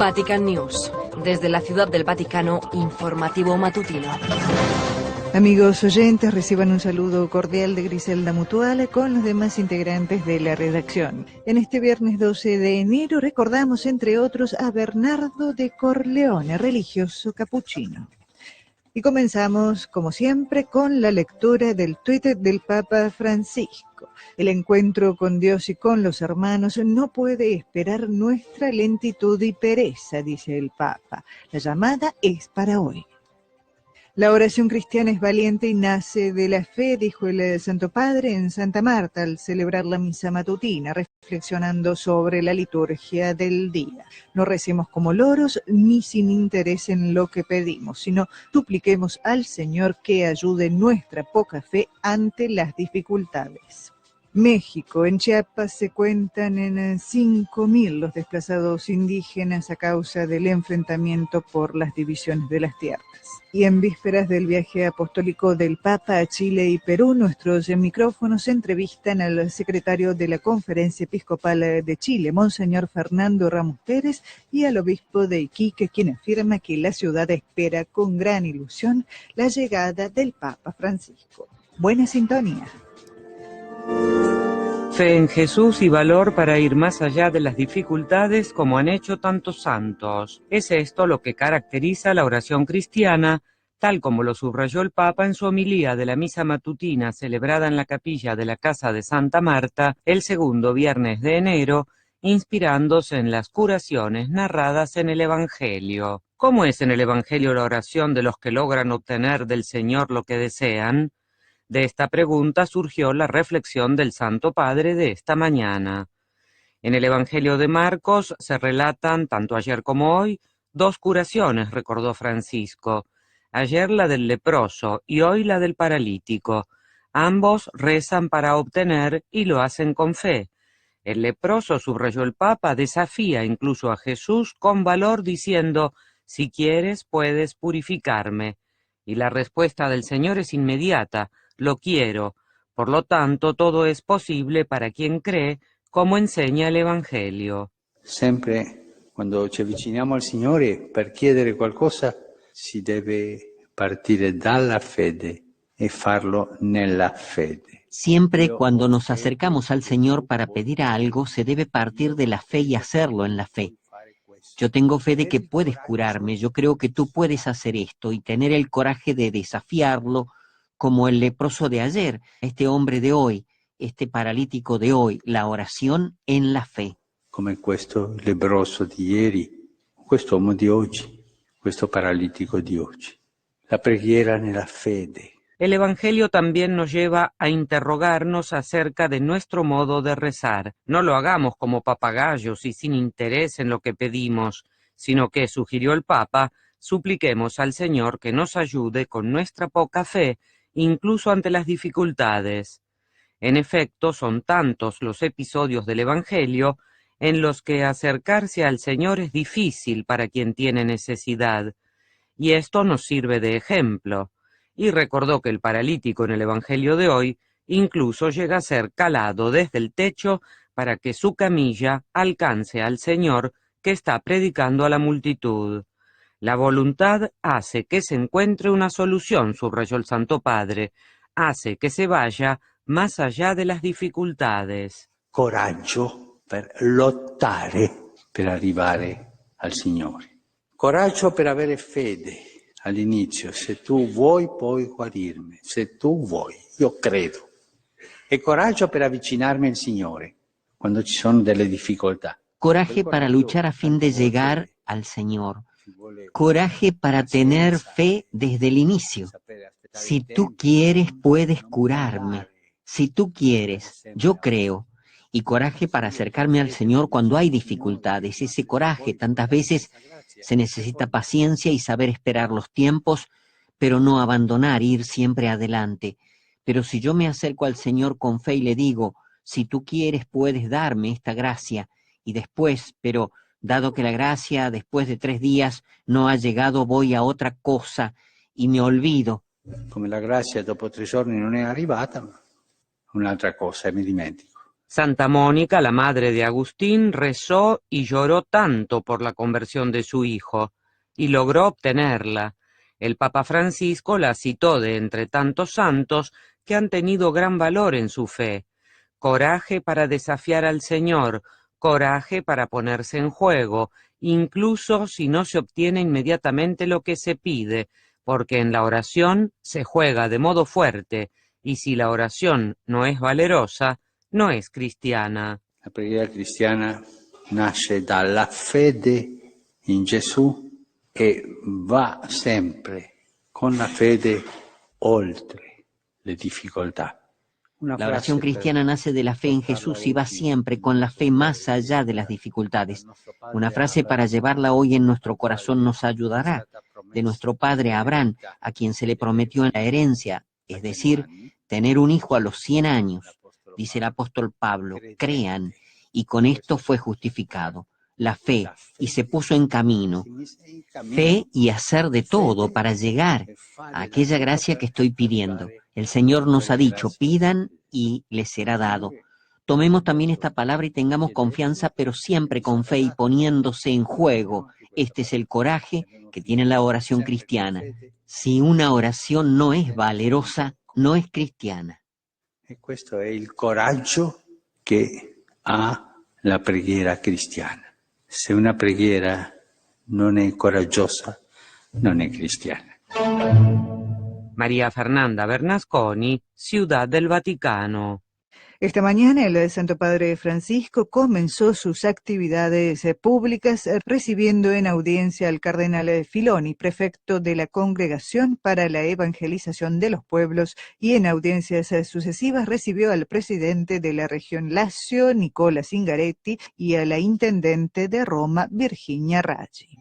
Vatican News. Desde la Ciudad del Vaticano, informativo matutino. Amigos oyentes, reciban un saludo cordial de Griselda Mutual con los demás integrantes de la redacción. En este viernes 12 de enero recordamos, entre otros, a Bernardo de Corleone, religioso capuchino. Y comenzamos, como siempre, con la lectura del tuit del Papa Francisco. El encuentro con Dios y con los hermanos no puede esperar nuestra lentitud y pereza, dice el Papa. La llamada es para hoy. La oración cristiana es valiente y nace de la fe, dijo el Santo Padre en Santa Marta al celebrar la misa matutina, reflexionando sobre la liturgia del día. No recemos como loros ni sin interés en lo que pedimos, sino supliquemos al Señor que ayude nuestra poca fe ante las dificultades. México. En Chiapas se cuentan en 5.000 los desplazados indígenas a causa del enfrentamiento por las divisiones de las tierras. Y en vísperas del viaje apostólico del Papa a Chile y Perú, nuestros micrófonos entrevistan al secretario de la Conferencia Episcopal de Chile, Monseñor Fernando Ramos Pérez, y al obispo de Iquique, quien afirma que la ciudad espera con gran ilusión la llegada del Papa Francisco. Buena sintonía. Fe en Jesús y valor para ir más allá de las dificultades como han hecho tantos santos. Es esto lo que caracteriza la oración cristiana, tal como lo subrayó el Papa en su homilía de la misa matutina celebrada en la capilla de la Casa de Santa Marta el segundo viernes de enero, inspirándose en las curaciones narradas en el Evangelio. ¿Cómo es en el Evangelio la oración de los que logran obtener del Señor lo que desean? De esta pregunta surgió la reflexión del Santo Padre de esta mañana. En el Evangelio de Marcos se relatan, tanto ayer como hoy, dos curaciones, recordó Francisco. Ayer la del leproso y hoy la del paralítico. Ambos rezan para obtener y lo hacen con fe. El leproso, subrayó el Papa, desafía incluso a Jesús con valor diciendo: «Si quieres, puedes purificarme». Y la respuesta del Señor es inmediata: «Lo quiero». Por lo tanto, todo es posible para quien cree, como enseña el Evangelio. Sempre quando ci avviciniamo al Signore per chiedere qualcosa si deve partire dalla fede e farlo nella fede. Siempre cuando nos acercamos al Señor para pedir algo, se debe partir de la fe y hacerlo en la fe. Yo tengo fe de que puedes curarme, yo creo que tú puedes hacer esto, y tener el coraje de desafiarlo, como el leproso de ayer, este hombre de hoy, este paralítico de hoy, la oración en la fe. Come questo leproso di ieri, questo uomo di oggi, questo paralitico di oggi. La preghiera nella fede. El Evangelio también nos lleva a interrogarnos acerca de nuestro modo de rezar. No lo hagamos como papagayos y sin interés en lo que pedimos, sino que, sugirió el Papa, supliquemos al Señor que nos ayude con nuestra poca fe, incluso ante las dificultades. En efecto, son tantos los episodios del Evangelio en los que acercarse al Señor es difícil para quien tiene necesidad, y esto nos sirve de ejemplo. Y recordó que el paralítico en el Evangelio de hoy incluso llega a ser calado desde el techo para que su camilla alcance al Señor que está predicando a la multitud. La voluntad hace que se encuentre una solución, subrayó el Santo Padre, hace que se vaya más allá de las dificultades. Coraggio per lottare per arrivare al Signore. Coraggio per avere fede. All'inizio, se tu vuoi puoi guarirmi, se tu vuoi, io credo. E coraggio per avvicinarmi al Signore quando ci sono delle difficoltà. Coraje para luchar a fin de llegar al Señor. Coraje para tener fe desde el inicio. Si tú quieres, puedes curarme. Si tú quieres, yo creo. Y coraje para acercarme al Señor cuando hay dificultades. Ese coraje, tantas veces se necesita paciencia y saber esperar los tiempos, pero no abandonar, ir siempre adelante. Pero si yo me acerco al Señor con fe y le digo: si tú quieres, puedes darme esta gracia, y después, pero dado que la gracia después de 3 días no ha llegado, voy a otra cosa y me olvido. Come la grazia dopo 3 giorni non è arrivata, un'altra cosa e mi dimentico. Santa Mónica, la madre de Agustín, rezó y lloró tanto por la conversión de su hijo, y logró obtenerla. El Papa Francisco la citó de entre tantos santos que han tenido gran valor en su fe. Coraje para desafiar al Señor, coraje para ponerse en juego, incluso si no se obtiene inmediatamente lo que se pide, porque en la oración se juega de modo fuerte, y si la oración no es valerosa, no es cristiana. La preghiera cristiana nasce dalla fede in Gesù e va sempre con la fede oltre le difficoltà. La oración cristiana nace de la fe en Jesús y va siempre con la fe más allá de las dificultades. Una frase para llevarla hoy en nuestro corazón nos ayudará. De nuestro padre Abraham, a quien se le prometió en la herencia, es decir, tener un hijo a los 100 años. Dice el apóstol Pablo, crean, y con esto fue justificado. La fe, y se puso en camino. Fe y hacer de todo para llegar a aquella gracia que estoy pidiendo. El Señor nos ha dicho, pidan y les será dado. Tomemos también esta palabra y tengamos confianza, pero siempre con fe y poniéndose en juego. Este es el coraje que tiene la oración cristiana. Si una oración no es valerosa, no es cristiana. E questo è il coraggio che ha la preghiera cristiana. Se una preghiera non è coraggiosa, non è cristiana. María Fernanda Bernasconi, Ciudad del Vaticano. Esta mañana el Santo Padre Francisco comenzó sus actividades públicas recibiendo en audiencia al cardenal Filoni, prefecto de la Congregación para la Evangelización de los Pueblos, y en audiencias sucesivas recibió al presidente de la región Lazio, Nicola Zingaretti, y a la intendente de Roma, Virginia Raggi.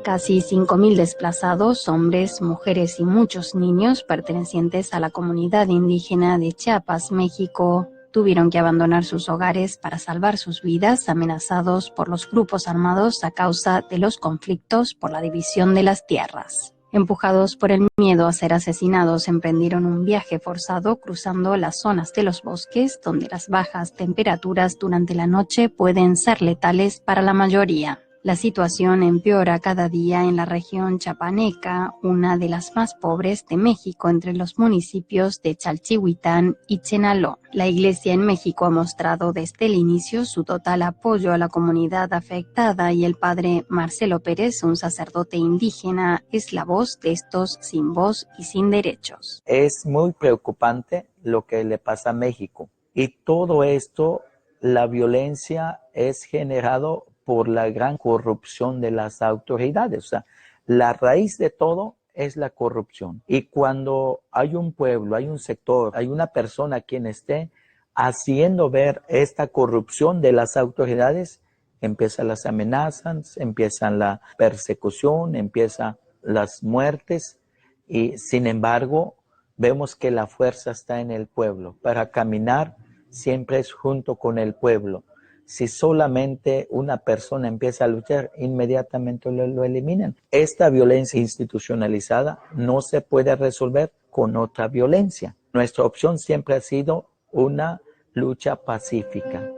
Casi 5.000 desplazados, hombres, mujeres y muchos niños pertenecientes a la comunidad indígena de Chiapas, México, tuvieron que abandonar sus hogares para salvar sus vidas amenazados por los grupos armados a causa de los conflictos por la división de las tierras. Empujados por el miedo a ser asesinados, emprendieron un viaje forzado cruzando las zonas de los bosques donde las bajas temperaturas durante la noche pueden ser letales para la mayoría. La situación empeora cada día en la región chapaneca, una de las más pobres de México, entre los municipios de Chalchihuitán y Chenaló. La Iglesia en México ha mostrado desde el inicio su total apoyo a la comunidad afectada y el padre Marcelo Pérez, un sacerdote indígena, es la voz de estos sin voz y sin derechos. Es muy preocupante lo que le pasa a México y todo esto, la violencia es generado por la gran corrupción de las autoridades. O sea, la raíz de todo es la corrupción. Y cuando hay un pueblo, hay un sector, hay una persona quien esté haciendo ver esta corrupción de las autoridades, empiezan las amenazas, empiezan la persecución, empiezan las muertes. Y sin embargo, vemos que la fuerza está en el pueblo. Para caminar siempre es junto con el pueblo. Si solamente una persona empieza a luchar, inmediatamente lo eliminan. Esta violencia institucionalizada no se puede resolver con otra violencia. Nuestra opción siempre ha sido una lucha pacífica.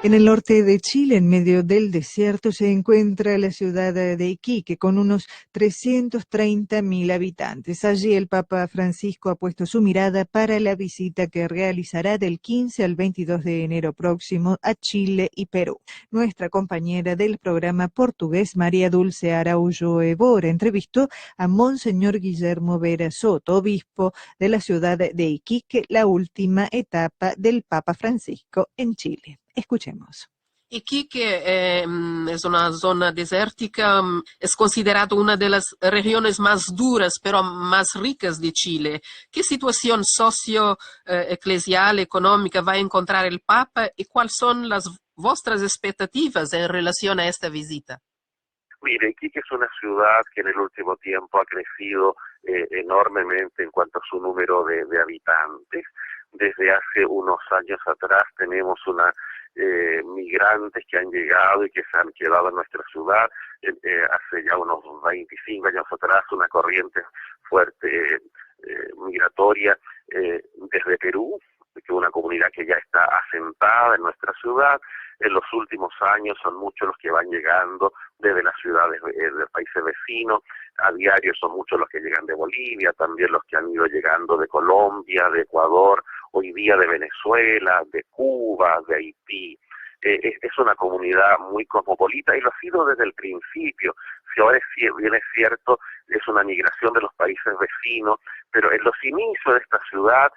En el norte de Chile, en medio del desierto, se encuentra la ciudad de Iquique, con unos 330.000 habitantes. Allí el Papa Francisco ha puesto su mirada para la visita que realizará del 15 al 22 de enero próximo a Chile y Perú. Nuestra compañera del programa portugués, María Dulce Araújo Ebora, entrevistó a Monseñor Guillermo Vera Soto, obispo de la ciudad de Iquique, la última etapa del Papa Francisco en Chile. Escuchemos. Iquique es una zona desértica, es considerado una de las regiones más duras pero más ricas de Chile. ¿Qué situación socio-eclesial, económica va a encontrar el Papa y cuáles son las vuestras expectativas en relación a esta visita? Mire, Iquique es una ciudad que en el último tiempo ha crecido enormemente en cuanto a su número de habitantes. Desde hace unos años atrás tenemos migrantes que han llegado y que se han quedado en nuestra ciudad. Hace ya unos 25 años atrás una corriente fuerte migratoria desde Perú, que es una comunidad que ya está asentada en nuestra ciudad. En los últimos años son muchos los que van llegando desde las ciudades de países vecinos. A diario son muchos los que llegan de Bolivia, también los que han ido llegando de Colombia, de Ecuador, hoy día de Venezuela, de Cuba, de Haití. Es una comunidad muy cosmopolita y lo ha sido desde el principio. Si ahora bien es cierto, es una migración de los países vecinos, pero en los inicios de esta ciudad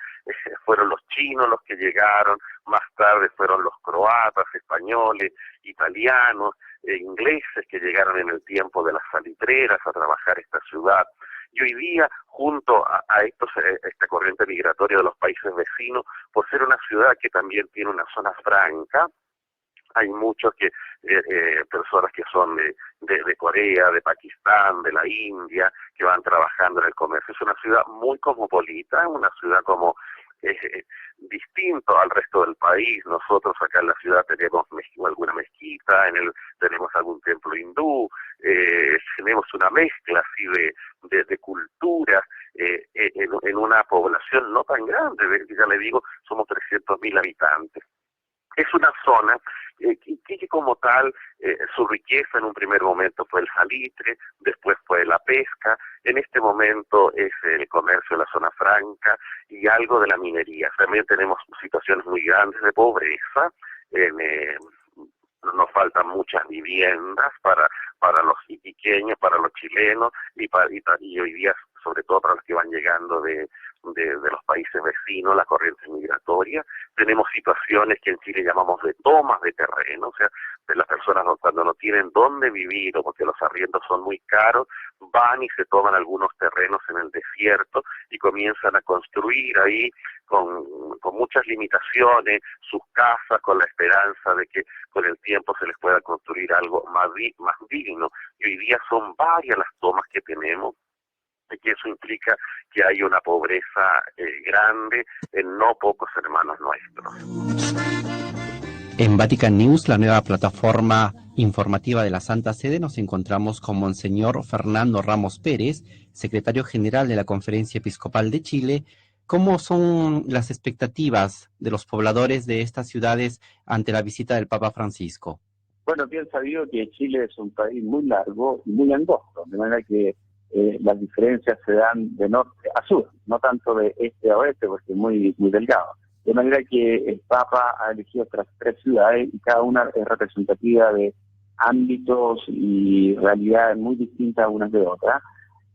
fueron los chinos los que llegaron, más tarde fueron los croatas, españoles, italianos, ingleses que llegaron en el tiempo de las salitreras a trabajar esta ciudad. Y hoy día, junto a esta corriente migratoria de los países vecinos, por ser una ciudad que también tiene una zona franca, hay muchos personas que son de Corea, de Pakistán, de la India, que van trabajando en el comercio. Es una ciudad muy cosmopolita, una ciudad como distinto al resto del país. Nosotros acá en la ciudad tenemos alguna mezquita, tenemos algún templo hindú, tenemos una mezcla así de culturas en una población no tan grande, ya le digo, somos 300.000 habitantes. Es una zona que como tal, su riqueza en un primer momento fue el salitre, después fue la pesca, en este momento es el comercio en la zona franca y algo de la minería. También tenemos situaciones muy grandes de pobreza, nos faltan muchas viviendas para los iquiqueños, para los chilenos y hoy día sobre todo para los que van llegando de los países vecinos, la corriente migratoria. Tenemos situaciones que en Chile llamamos de tomas de terreno, o sea, de las personas cuando no tienen dónde vivir o porque los arriendos son muy caros, van y se toman algunos terrenos en el desierto y comienzan a construir ahí con muchas limitaciones sus casas, con la esperanza de que con el tiempo se les pueda construir algo más digno. Y hoy día son varias las tomas que tenemos, que eso implica que hay una pobreza grande en no pocos hermanos nuestros. En Vatican News, la nueva plataforma informativa de la Santa Sede, nos encontramos con Monseñor Fernando Ramos Pérez, secretario general de la Conferencia Episcopal de Chile. ¿Cómo son las expectativas de los pobladores de estas ciudades ante la visita del Papa Francisco? Bueno, bien sabido que Chile es un país muy largo y muy angosto, de manera que las diferencias se dan de norte a sur, no tanto de este a oeste, porque es muy delgado. De manera que el Papa ha elegido otras 3 ciudades y cada una es representativa de ámbitos y realidades muy distintas unas de otras.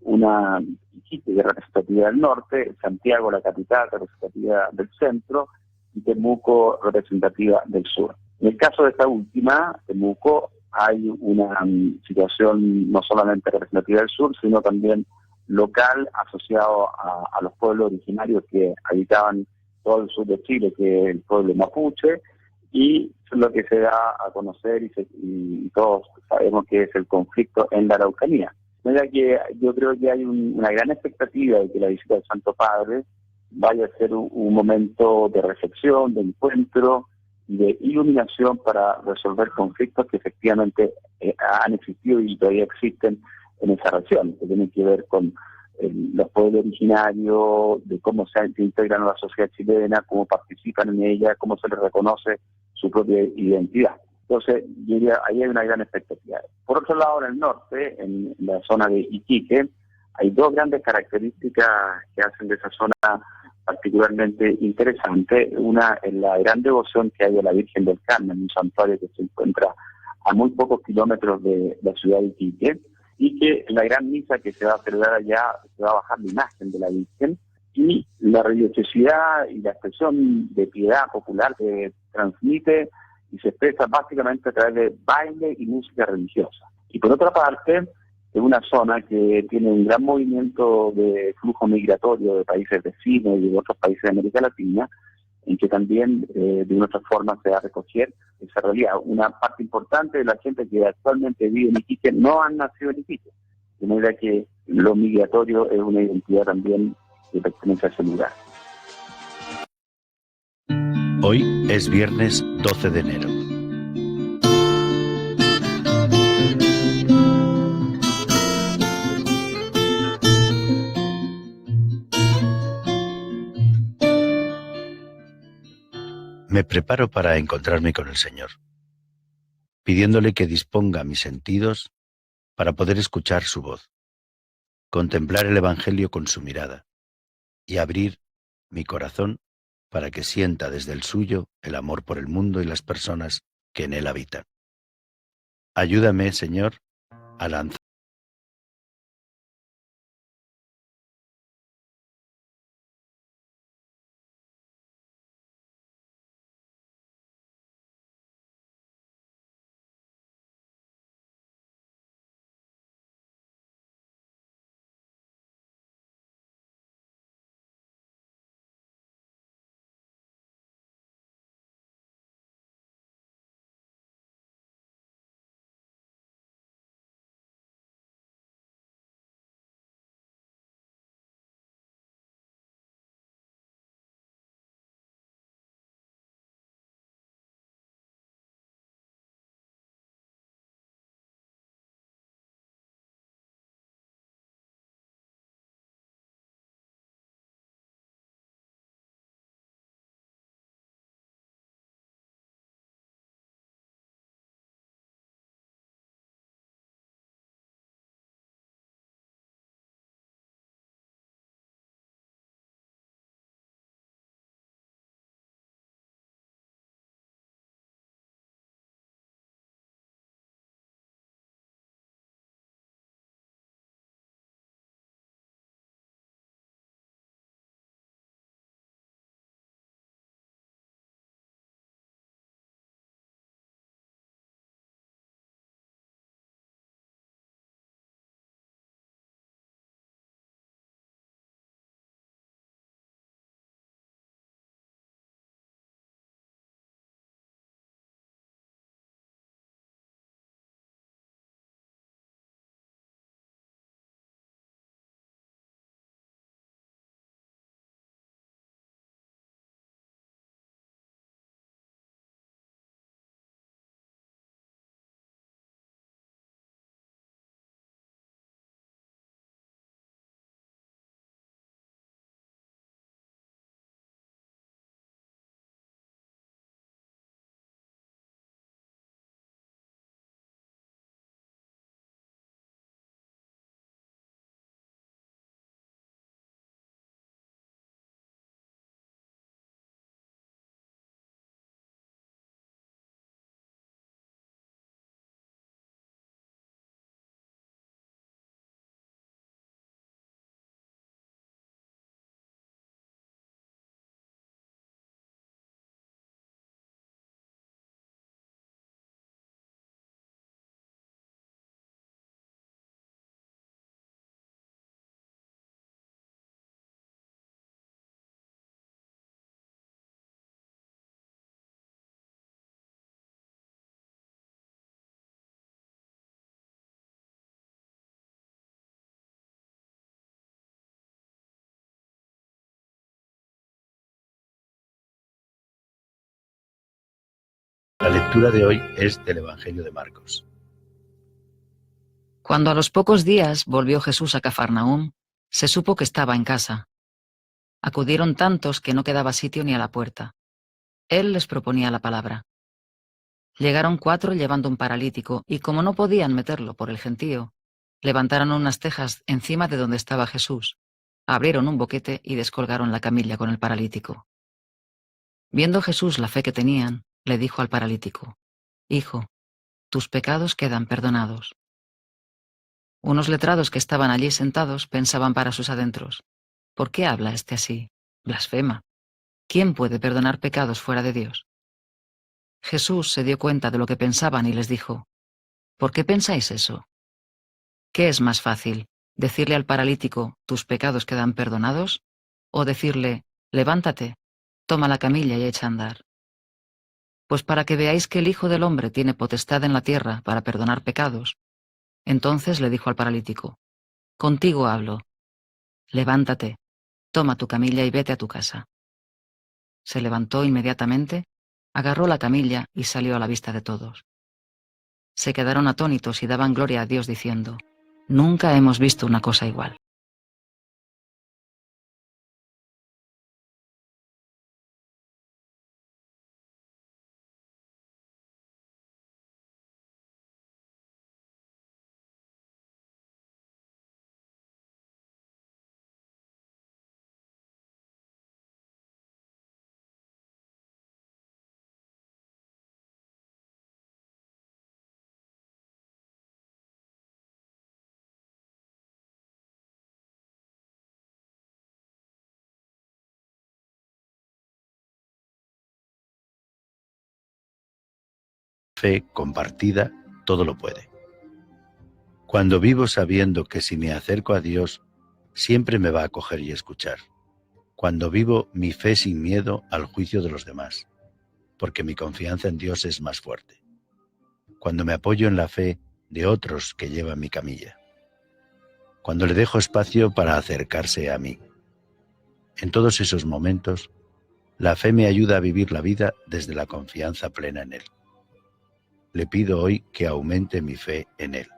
Una Iquique, que es representativa del norte, Santiago, la capital, representativa del centro, y Temuco, representativa del sur. En el caso de esta última, Temuco, hay una situación no solamente representativa del sur, sino también local, asociado a los pueblos originarios que habitaban todo el sur de Chile, que es el pueblo mapuche, y lo que se da a conocer, y todos sabemos que es el conflicto en la Araucanía. De manera que yo creo que hay una gran expectativa de que la visita del Santo Padre vaya a ser un momento de reflexión, de encuentro, de iluminación para resolver conflictos que efectivamente han existido y todavía existen en esa región, que tienen que ver con los pueblos originarios, de cómo se integran a la sociedad chilena, cómo participan en ella, cómo se les reconoce su propia identidad. Entonces, yo diría, ahí hay una gran expectativa. Por otro lado, en el norte, en la zona de Iquique, hay 2 grandes características que hacen de esa zona particularmente interesante. Una es la gran devoción que hay a la Virgen del Carmen, un santuario que se encuentra a muy pocos kilómetros de la ciudad de Iquique, y que en la gran misa que se va a celebrar allá se va a bajar la imagen de la Virgen, y la religiosidad y la expresión de piedad popular que transmite y se expresa básicamente a través de baile y música religiosa. Y por otra parte, es una zona que tiene un gran movimiento de flujo migratorio de países vecinos y de otros países de América Latina, en que también de una otra forma se va a recoger esa realidad. Una parte importante de la gente que actualmente vive en Iquique no han nacido en Iquique, de manera que lo migratorio es una identidad también que pertenece a ese lugar. Hoy es viernes 12 de enero. me preparo para encontrarme con el Señor, pidiéndole que disponga mis sentidos para poder escuchar su voz, contemplar el Evangelio con su mirada y abrir mi corazón para que sienta desde el suyo el amor por el mundo y las personas que en él habitan. Ayúdame, Señor, a lanzar la lectura de hoy es del Evangelio de Marcos. Cuando a los pocos días volvió Jesús a Cafarnaúm, se supo que estaba en casa. Acudieron tantos que no quedaba sitio ni a la puerta. Él les proponía la palabra. Llegaron 4 llevando un paralítico, y como no podían meterlo por el gentío, levantaron unas tejas encima de donde estaba Jesús, abrieron un boquete y descolgaron la camilla con el paralítico. Viendo Jesús la fe que tenían, le dijo al paralítico: «Hijo, tus pecados quedan perdonados». Unos letrados que estaban allí sentados pensaban para sus adentros: «¿Por qué habla este así? Blasfema. ¿Quién puede perdonar pecados fuera de Dios?». Jesús se dio cuenta de lo que pensaban y les dijo: «¿Por qué pensáis eso? ¿Qué es más fácil, decirle al paralítico: tus pecados quedan perdonados, o decirle: levántate, toma la camilla y echa a andar? Pues para que veáis que el Hijo del Hombre tiene potestad en la tierra para perdonar pecados». Entonces le dijo al paralítico: «Contigo hablo. Levántate, toma tu camilla y vete a tu casa». Se levantó inmediatamente, agarró la camilla y salió a la vista de todos. Se quedaron atónitos y daban gloria a Dios diciendo: «Nunca hemos visto una cosa igual». fe compartida todo lo puede. Cuando vivo sabiendo que si me acerco a Dios, siempre me va a acoger y escuchar. Cuando vivo mi fe sin miedo al juicio de los demás, porque mi confianza en Dios es más fuerte. Cuando me apoyo en la fe de otros que llevan mi camilla. Cuando le dejo espacio para acercarse a mí. En todos esos momentos, la fe me ayuda a vivir la vida desde la confianza plena en Él. Le pido hoy que aumente mi fe en Él.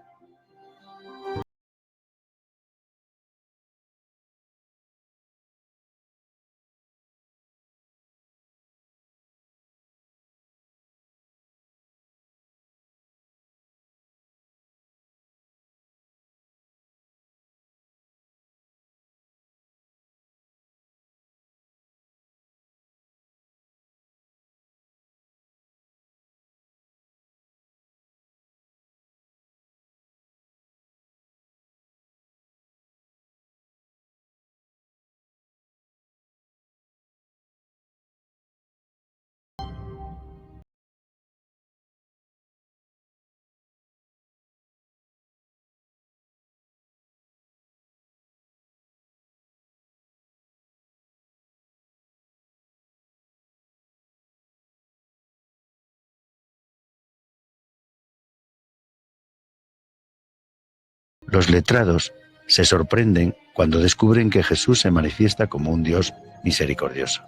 Los letrados se sorprenden cuando descubren que Jesús se manifiesta como un Dios misericordioso.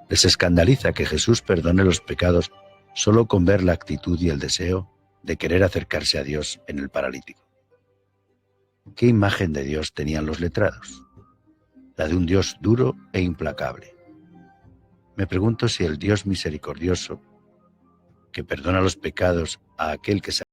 Les escandaliza que Jesús perdone los pecados solo con ver la actitud y el deseo de querer acercarse a Dios en el paralítico. ¿Qué imagen de Dios tenían los letrados? La de un Dios duro e implacable. Me pregunto si el Dios misericordioso, que perdona los pecados a aquel que se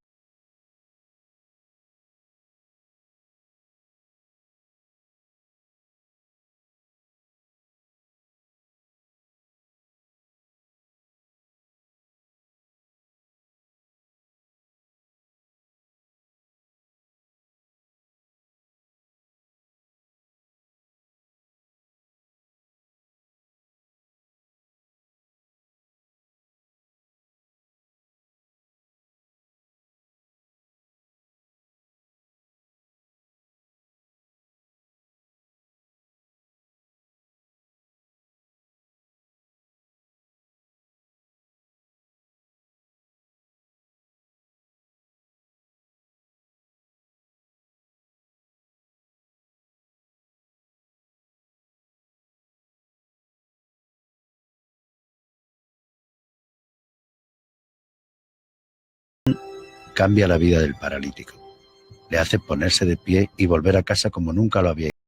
cambia la vida del paralítico. Le hace ponerse de pie y volver a casa como nunca lo había hecho.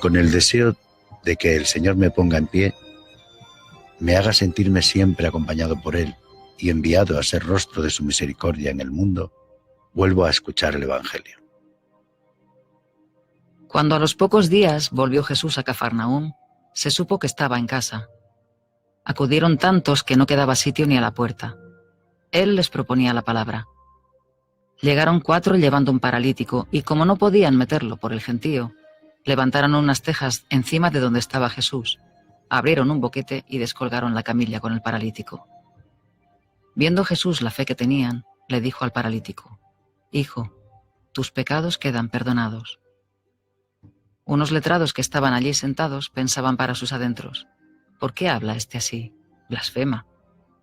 Con el deseo de que el Señor me ponga en pie, me haga sentirme siempre acompañado por Él y enviado a ser rostro de su misericordia en el mundo, vuelvo a escuchar el Evangelio. Cuando a los pocos días volvió Jesús a Cafarnaúm, se supo que estaba en casa. Acudieron tantos que no quedaba sitio ni a la puerta. Él les proponía la palabra. Llegaron 4 llevando un paralítico y como no podían meterlo por el gentío, levantaron unas tejas encima de donde estaba Jesús, abrieron un boquete y descolgaron la camilla con el paralítico. Viendo Jesús la fe que tenían, le dijo al paralítico: «Hijo, tus pecados quedan perdonados». Unos letrados que estaban allí sentados pensaban para sus adentros: «¿Por qué habla este así? Blasfema.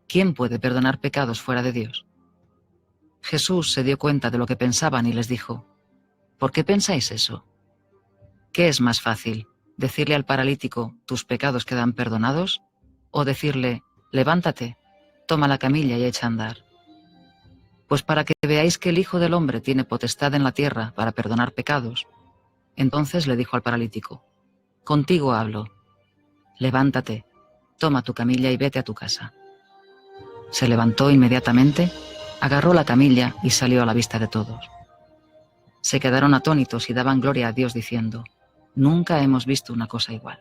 ¿Quién puede perdonar pecados fuera de Dios?». Jesús se dio cuenta de lo que pensaban y les dijo: «¿Por qué pensáis eso? ¿Qué es más fácil, decirle al paralítico: tus pecados quedan perdonados, o decirle: levántate, toma la camilla y echa a andar? Pues para que veáis que el Hijo del Hombre tiene potestad en la tierra para perdonar pecados». Entonces le dijo al paralítico: «Contigo hablo. Levántate, toma tu camilla y vete a tu casa». Se levantó inmediatamente, agarró la camilla y salió a la vista de todos. Se quedaron atónitos y daban gloria a Dios diciendo: «Nunca hemos visto una cosa igual».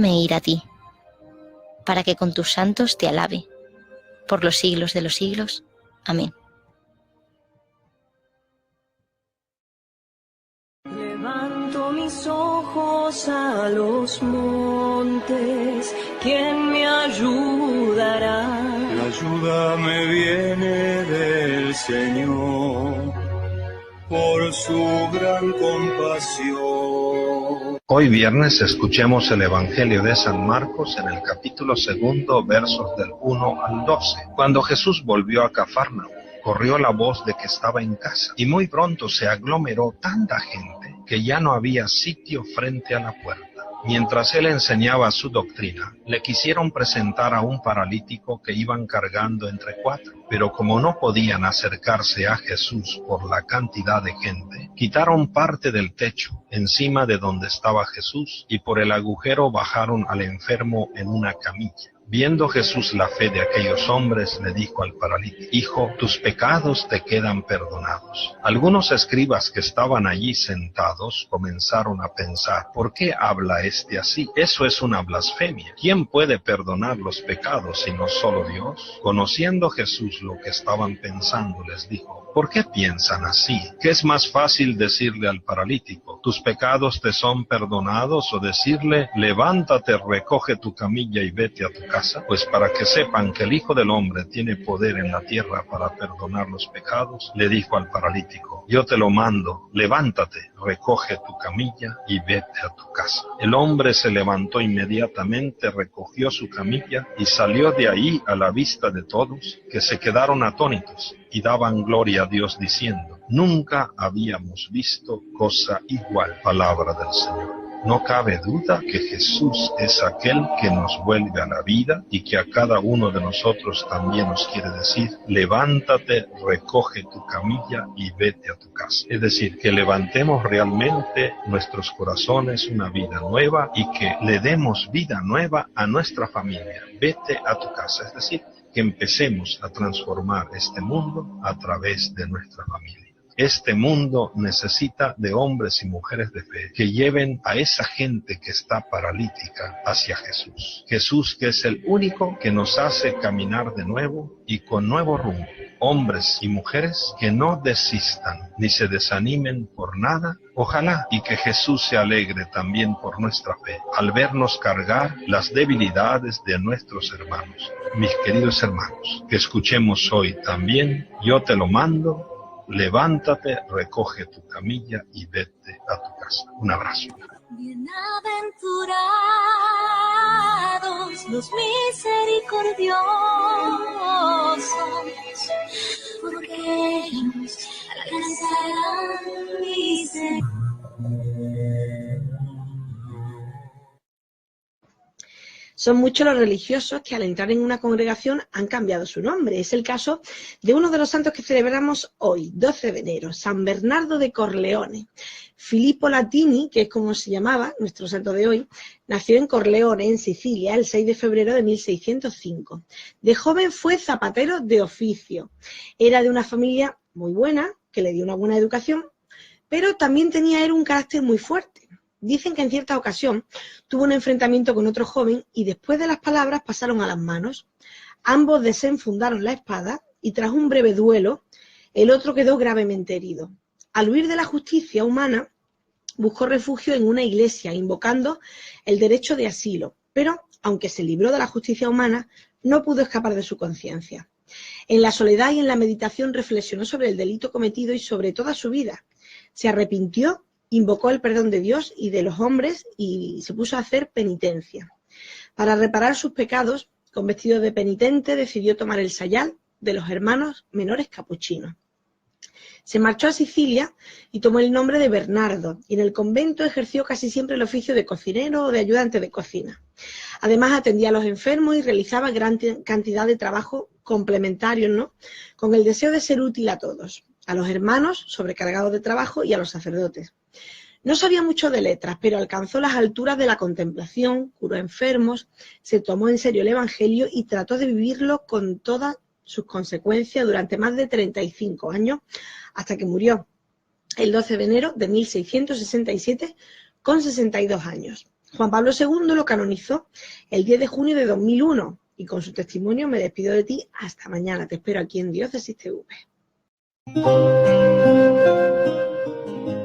Me ir a ti, para que con tus santos te alabe, por los siglos de los siglos. Amén. Levanto mis ojos a los montes, ¿quién me ayudará? La ayuda me viene del Señor, por su gran compasión. Hoy viernes escuchemos el Evangelio de San Marcos en el capítulo 2, versos del 1 al 12. Cuando Jesús volvió a Cafarnaúm, corrió la voz de que estaba en casa, y muy pronto se aglomeró tanta gente que ya no había sitio frente a la puerta. Mientras él enseñaba su doctrina, le quisieron presentar a un paralítico que iban cargando entre 4, pero como no podían acercarse a Jesús por la cantidad de gente, quitaron parte del techo encima de donde estaba Jesús y por el agujero bajaron al enfermo en una camilla. Viendo Jesús la fe de aquellos hombres, le dijo al paralítico: «Hijo, tus pecados te quedan perdonados». Algunos escribas que estaban allí sentados comenzaron a pensar: ¿por qué habla este así? Eso es una blasfemia. ¿Quién puede perdonar los pecados sino solo Dios? Conociendo Jesús lo que estaban pensando, les dijo: ¿por qué piensan así? ¿Qué es más fácil decirle al paralítico: tus pecados te son perdonados, o decirle: levántate, recoge tu camilla y vete a tu casa? Pues para que sepan que el Hijo del Hombre tiene poder en la tierra para perdonar los pecados, le dijo al paralítico: yo te lo mando, levántate, recoge tu camilla y vete a tu casa. El hombre se levantó inmediatamente, recogió su camilla y salió de ahí a la vista de todos, que se quedaron atónitos y daban gloria a Dios diciendo: Nunca habíamos visto cosa igual. Palabra del Señor. No cabe duda que Jesús es aquel que nos vuelve a la vida y que a cada uno de nosotros también nos quiere decir: levántate, recoge tu camilla y vete a tu casa. Es decir, que levantemos realmente nuestros corazones, una vida nueva, y que le demos vida nueva a nuestra familia. Vete a tu casa. Es decir, que empecemos a transformar este mundo a través de nuestra familia. Este mundo necesita de hombres y mujeres de fe que lleven a esa gente que está paralítica hacia Jesús. Jesús, que es el único que nos hace caminar de nuevo y con nuevo rumbo. Hombres y mujeres que no desistan ni se desanimen por nada. Ojalá y que Jesús se alegre también por nuestra fe al vernos cargar las debilidades de nuestros hermanos. Mis queridos hermanos, que escuchemos hoy también: yo te lo mando. Levántate, recoge tu camilla y vete a tu casa. Un abrazo. Bienaventurados los misericordiosos, porque ellos alcanzarán misericordia. Son muchos los religiosos que al entrar en una congregación han cambiado su nombre. Es el caso de uno de los santos que celebramos hoy, 12 de enero, San Bernardo de Corleone. Filippo Latini, que es como se llamaba, nuestro santo de hoy, nació en Corleone, en Sicilia, el 6 de febrero de 1605. De joven fue zapatero de oficio. Era de una familia muy buena, que le dio una buena educación, pero también tenía él un carácter muy fuerte. Dicen que en cierta ocasión tuvo un enfrentamiento con otro joven y después de las palabras pasaron a las manos. Ambos desenfundaron la espada y tras un breve duelo, el otro quedó gravemente herido. Al huir de la justicia humana, buscó refugio en una iglesia, invocando el derecho de asilo, pero, aunque se libró de la justicia humana, no pudo escapar de su conciencia. En la soledad y en la meditación reflexionó sobre el delito cometido y sobre toda su vida. Se arrepintió, invocó el perdón de Dios y de los hombres y se puso a hacer penitencia. Para reparar sus pecados, con vestido de penitente, decidió tomar el sayal de los hermanos menores capuchinos. Se marchó a Sicilia y tomó el nombre de Bernardo, y en el convento ejerció casi siempre el oficio de cocinero o de ayudante de cocina. Además atendía a los enfermos y realizaba gran cantidad de trabajo complementarios, ¿no?, con el deseo de ser útil a todos, a los hermanos sobrecargados de trabajo y a los sacerdotes. No sabía mucho de letras, pero alcanzó las alturas de la contemplación, curó enfermos, se tomó en serio el Evangelio y trató de vivirlo con todas sus consecuencias durante más de 35 años, hasta que murió el 12 de enero de 1667 con 62 años. Juan Pablo II lo canonizó el 10 de junio de 2001 y con su testimonio me despido de ti hasta mañana. Te espero aquí en Diócesis TV.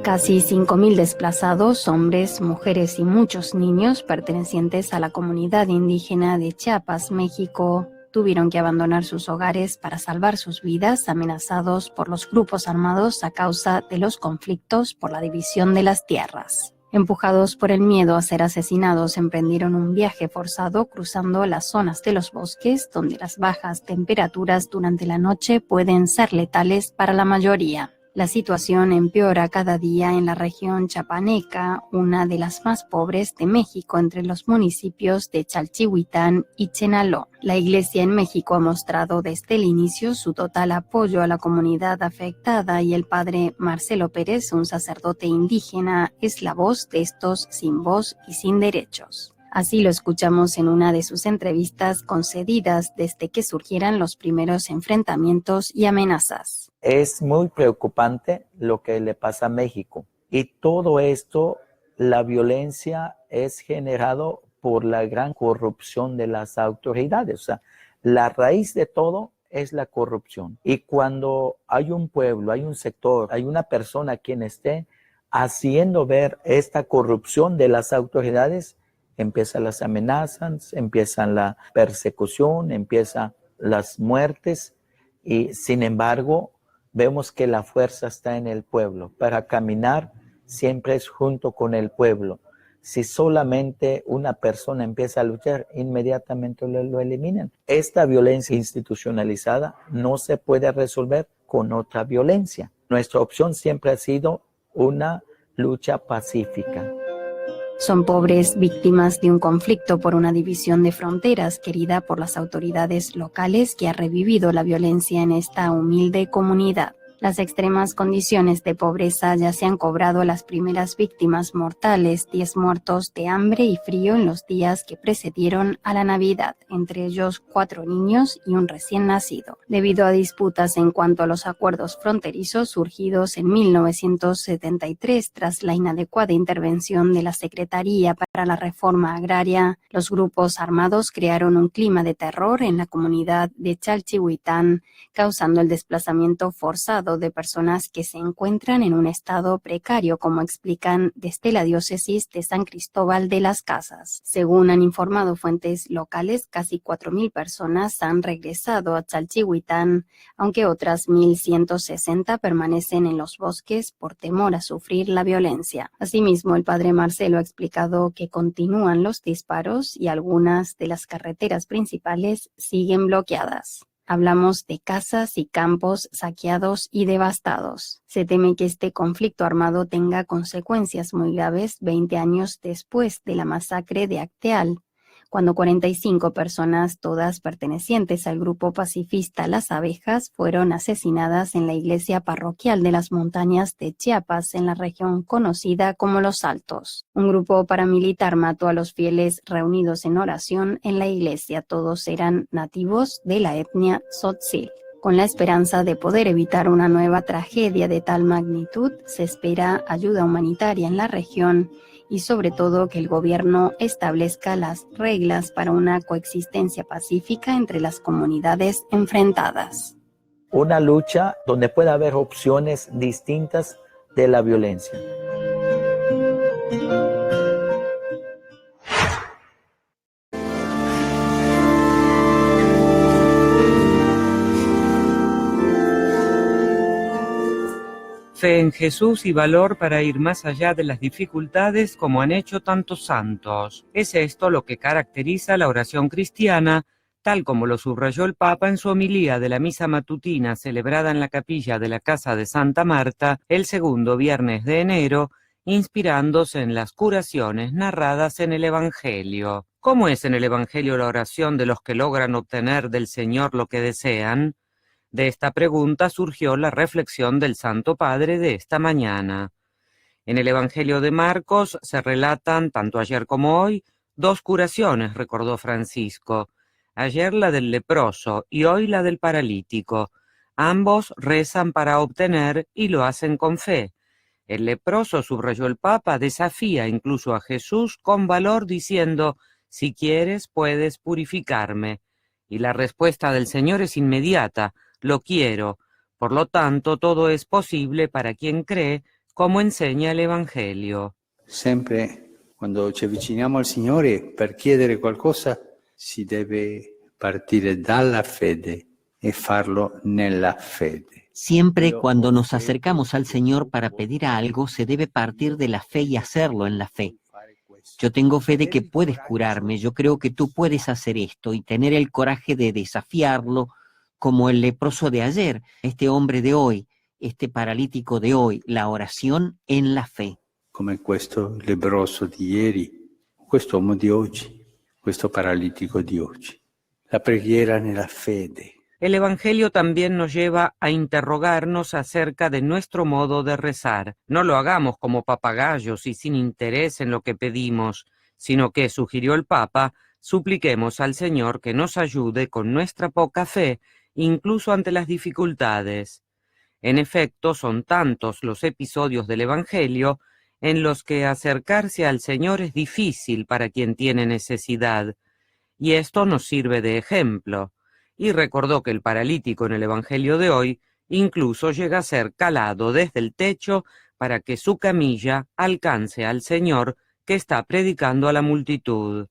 Casi 5.000 desplazados, hombres, mujeres y muchos niños pertenecientes a la comunidad indígena de Chiapas, México, tuvieron que abandonar sus hogares para salvar sus vidas, amenazados por los grupos armados a causa de los conflictos por la división de las tierras. Empujados por el miedo a ser asesinados, emprendieron un viaje forzado cruzando las zonas de los bosques, donde las bajas temperaturas durante la noche pueden ser letales para la mayoría. La situación empeora cada día en la región chiapaneca, una de las más pobres de México, entre los municipios de Chalchihuitán y Chenaló. La Iglesia en México ha mostrado desde el inicio su total apoyo a la comunidad afectada y el padre Marcelo Pérez, un sacerdote indígena, es la voz de estos sin voz y sin derechos. Así lo escuchamos en una de sus entrevistas concedidas desde que surgieran los primeros enfrentamientos y amenazas. Es muy preocupante lo que le pasa a México. Y todo esto, la violencia es generado por la gran corrupción de las autoridades. O sea, la raíz de todo es la corrupción. Y cuando hay un pueblo, hay un sector, hay una persona quien esté haciendo ver esta corrupción de las autoridades, empiezan las amenazas, empiezan la persecución, empiezan las muertes y sin embargo vemos que la fuerza está en el pueblo. Para caminar siempre es junto con el pueblo. Si solamente una persona empieza a luchar, inmediatamente lo eliminan. Esta violencia institucionalizada no se puede resolver con otra violencia. Nuestra opción siempre ha sido una lucha pacífica. Son pobres víctimas de un conflicto por una división de fronteras querida por las autoridades locales que ha revivido la violencia en esta humilde comunidad. Las extremas condiciones de pobreza ya se han cobrado las primeras víctimas mortales, 10 muertos de hambre y frío en los días que precedieron a la Navidad, entre ellos 4 niños y un recién nacido, debido a disputas en cuanto a los acuerdos fronterizos surgidos en 1973 tras la inadecuada intervención de la Secretaría para la Reforma Agraria. Los grupos armados crearon un clima de terror en la comunidad de Chalchihuitán, causando el desplazamiento forzado de personas que se encuentran en un estado precario, como explican desde la diócesis de San Cristóbal de las Casas. Según han informado fuentes locales, casi 4.000 personas han regresado a Chalchihuitán, aunque otras 1.160 permanecen en los bosques por temor a sufrir la violencia. Asimismo, el padre Marcelo ha explicado que continúan los disparos y algunas de las carreteras principales siguen bloqueadas. Hablamos de casas y campos saqueados y devastados. Se teme que este conflicto armado tenga consecuencias muy graves 20 años después de la masacre de Acteal, cuando 45 personas, todas pertenecientes al grupo pacifista Las Abejas, fueron asesinadas en la iglesia parroquial de las montañas de Chiapas, en la región conocida como Los Altos. Un grupo paramilitar mató a los fieles reunidos en oración en la iglesia. Todos eran nativos de la etnia Tzotzil. Con la esperanza de poder evitar una nueva tragedia de tal magnitud, se espera ayuda humanitaria en la región y sobre todo que el gobierno establezca las reglas para una coexistencia pacífica entre las comunidades enfrentadas. Una lucha donde pueda haber opciones distintas de la violencia. Fe en Jesús y valor para ir más allá de las dificultades como han hecho tantos santos. Es esto lo que caracteriza la oración cristiana, tal como lo subrayó el Papa en su homilía de la misa matutina celebrada en la capilla de la Casa de Santa Marta el segundo viernes de enero, inspirándose en las curaciones narradas en el Evangelio. ¿Cómo es en el Evangelio la oración de los que logran obtener del Señor lo que desean? De esta pregunta surgió la reflexión del Santo Padre de esta mañana. En el Evangelio de Marcos se relatan, tanto ayer como hoy, 2 curaciones, recordó Francisco. Ayer la del leproso y hoy la del paralítico. Ambos rezan para obtener y lo hacen con fe. El leproso, subrayó el Papa, desafía incluso a Jesús con valor diciendo, si quieres puedes purificarme. Y la respuesta del Señor es inmediata, lo quiero. Por lo tanto, todo es posible para quien cree, como enseña el Evangelio. Sempre quando ci avviciniamo al Signore per chiedere qualcosa si deve partire dalla fede e farlo nella fede. Siempre cuando nos acercamos al Señor para pedir algo, se debe partir de la fe y hacerlo en la fe. Yo tengo fe de que puedes curarme, yo creo que tú puedes hacer esto y tener el coraje de desafiarlo, como el leproso de ayer, este hombre de hoy, este paralítico de hoy, la oración en la fe. Come questo leproso di ieri, questo uomo di oggi, questo paralitico di oggi. La preghiera nella fede. El Evangelio también nos lleva a interrogarnos acerca de nuestro modo de rezar. No lo hagamos como papagayos y sin interés en lo que pedimos, sino que, sugirió el Papa, supliquemos al Señor que nos ayude con nuestra poca fe, incluso ante las dificultades. En efecto, son tantos los episodios del Evangelio en los que acercarse al Señor es difícil para quien tiene necesidad, y esto nos sirve de ejemplo. Y recordó que el paralítico en el Evangelio de hoy incluso llega a ser calado desde el techo para que su camilla alcance al Señor que está predicando a la multitud.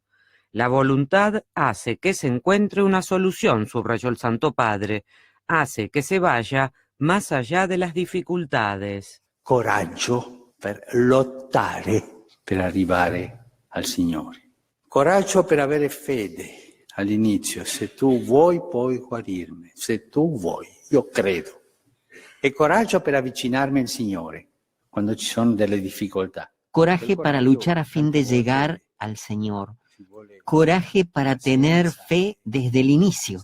La voluntad hace que se encuentre una solución, subrayó el Santo Padre, hace que se vaya más allá de las dificultades. Coraggio per lottare per arrivare al Signore. Coraggio per avere fede all'inizio. Se tu vuoi puoi guarirmi. Se tu vuoi, io credo. E coraggio per avvicinarmi al Signore quando ci sono delle difficoltà. Coraje para luchar a fin de llegar al Señor. Coraje para tener fe desde el inicio.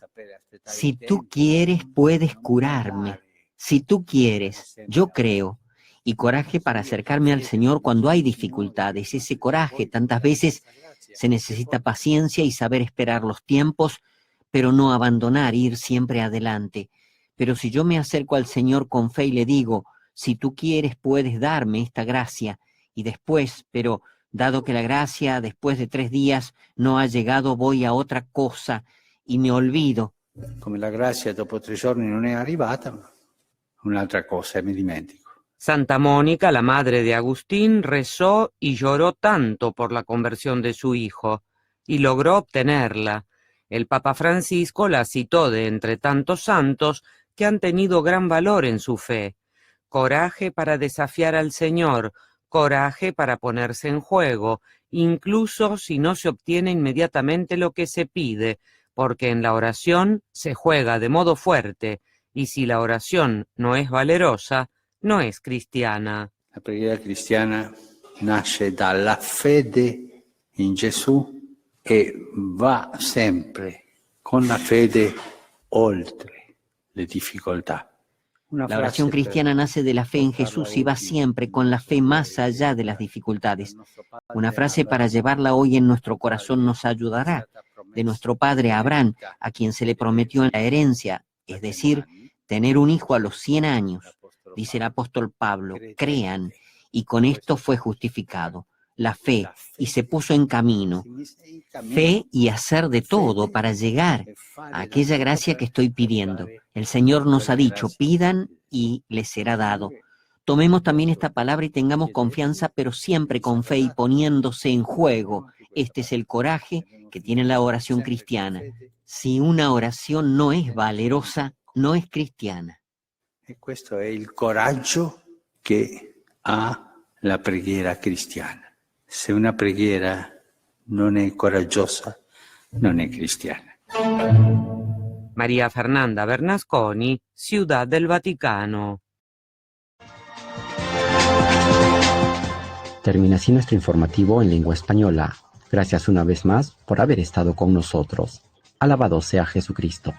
Si tú quieres, puedes curarme. Si tú quieres, yo creo. Y coraje para acercarme al Señor cuando hay dificultades. Ese coraje, tantas veces se necesita paciencia y saber esperar los tiempos, pero no abandonar, ir siempre adelante. Pero si yo me acerco al Señor con fe y le digo, si tú quieres, puedes darme esta gracia, y después, pero dado que la gracia después de 3 días no ha llegado, voy a otra cosa y me olvido. Come la grazia dopo 3 giorni non è arrivata, un'altra cosa e mi dimentico. Santa Mónica, la madre de Agustín, rezó y lloró tanto por la conversión de su hijo, y logró obtenerla. El Papa Francisco la citó de entre tantos santos que han tenido gran valor en su fe. Coraje para desafiar al Señor, coraje para ponerse en juego, incluso si no se obtiene inmediatamente lo que se pide, porque en la oración se juega de modo fuerte, y si la oración no es valerosa, no es cristiana. La preghiera cristiana nasce dalla fede in Gesù e va sempre con la fede oltre le difficoltà. La oración cristiana nace de la fe en Jesús y va siempre con la fe más allá de las dificultades. Una frase para llevarla hoy en nuestro corazón nos ayudará. De nuestro padre Abraham, a quien se le prometió la herencia, es decir, tener un hijo a los 100 años. Dice el apóstol Pablo, crean, y con esto fue justificado. La fe, y se puso en camino. Fe y hacer de todo para llegar a aquella gracia que estoy pidiendo. El Señor nos ha dicho, pidan y les será dado. Tomemos también esta palabra y tengamos confianza, pero siempre con fe y poniéndose en juego. Este es el coraje que tiene la oración cristiana. Si una oración no es valerosa, no es cristiana. E questo è il coraggio che ha la preghiera cristiana. Se una preghiera non è coraggiosa, non è cristiana. María Fernanda Bernasconi, Ciudad del Vaticano. Termina así nuestro informativo en lengua española. Gracias una vez más por haber estado con nosotros. Alabado sea Jesucristo.